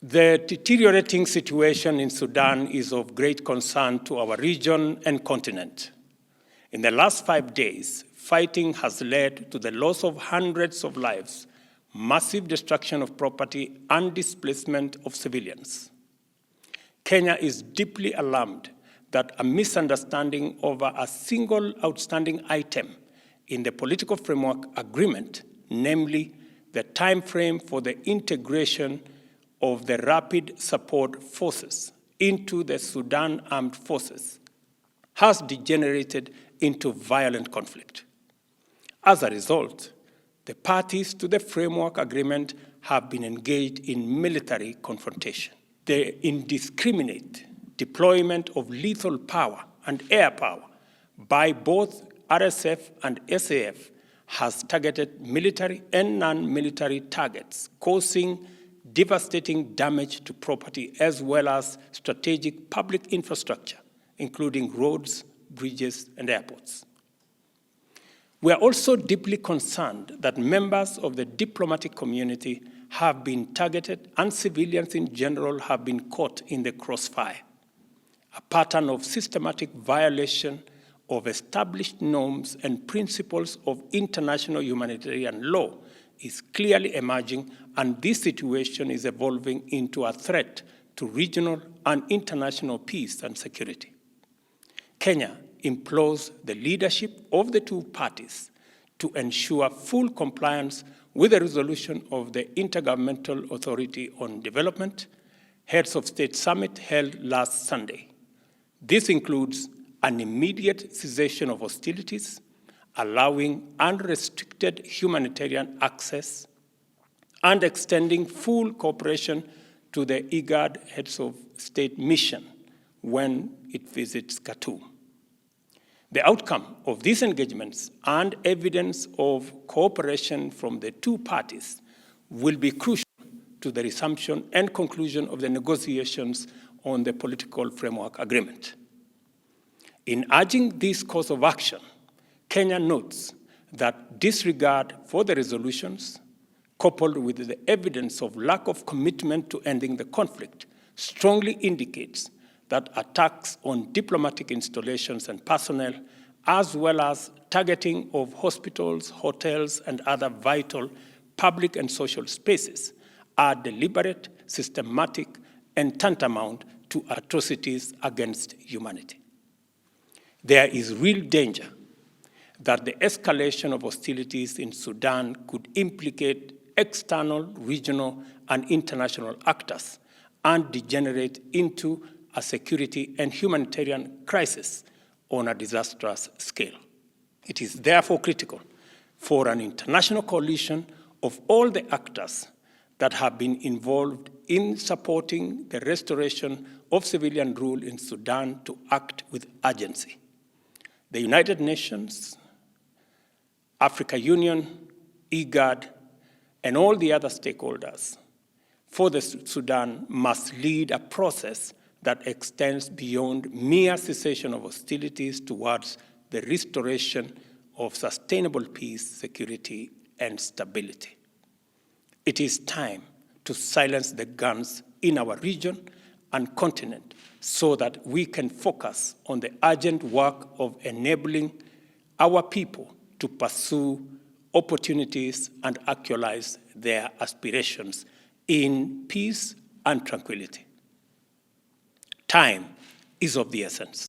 The deteriorating situation in Sudan is of great concern to our region and continent. In the last 5 days, fighting has led to the loss of hundreds of lives, massive destruction of property, and displacement of civilians. Kenya is deeply alarmed that a misunderstanding over a single outstanding item in the political framework agreement, namely the time frame for the integration of the rapid support forces into the Sudan armed forces, has degenerated into violent conflict. As a result, the parties to the framework agreement have been engaged in military confrontation. The indiscriminate deployment of lethal power and air power by both RSF and SAF has targeted military and non-military targets, causing devastating damage to property as well as strategic public infrastructure, including roads, bridges, and airports. We are also deeply concerned that members of the diplomatic community have been targeted and civilians in general have been caught in the crossfire. A pattern of systematic violation of established norms and principles of international humanitarian law is clearly emerging, and this situation is evolving into a threat to regional and international peace and security. Kenya implores the leadership of the two parties to ensure full compliance with the resolution of the Intergovernmental Authority on Development Heads of State Summit held last Sunday. This includes an immediate cessation of hostilities, allowing unrestricted humanitarian access, and extending full cooperation to the IGAD Heads of State mission when it visits Khartoum. The outcome of these engagements and evidence of cooperation from the two parties will be crucial to the resumption and conclusion of the negotiations on the political framework agreement. In urging this course of action, Kenya notes that disregard for the resolutions, coupled with the evidence of lack of commitment to ending the conflict, strongly indicates that attacks on diplomatic installations and personnel, as well as targeting of hospitals, hotels, and other vital public and social spaces, are deliberate, systematic, and tantamount to atrocities against humanity. There is real danger that the escalation of hostilities in Sudan could implicate external, regional, and international actors and degenerate into a security and humanitarian crisis on a disastrous scale. It is therefore critical for an international coalition of all the actors that have been involved in supporting the restoration of civilian rule in Sudan to act with urgency. The United Nations, Africa Union, IGAD, and all the other stakeholders for the Sudan must lead a process that extends beyond mere cessation of hostilities towards the restoration of sustainable peace, security, and stability. It is time to silence the guns in our region and continent so that we can focus on the urgent work of enabling our people to pursue opportunities and actualize their aspirations in peace and tranquility. Time is of the essence.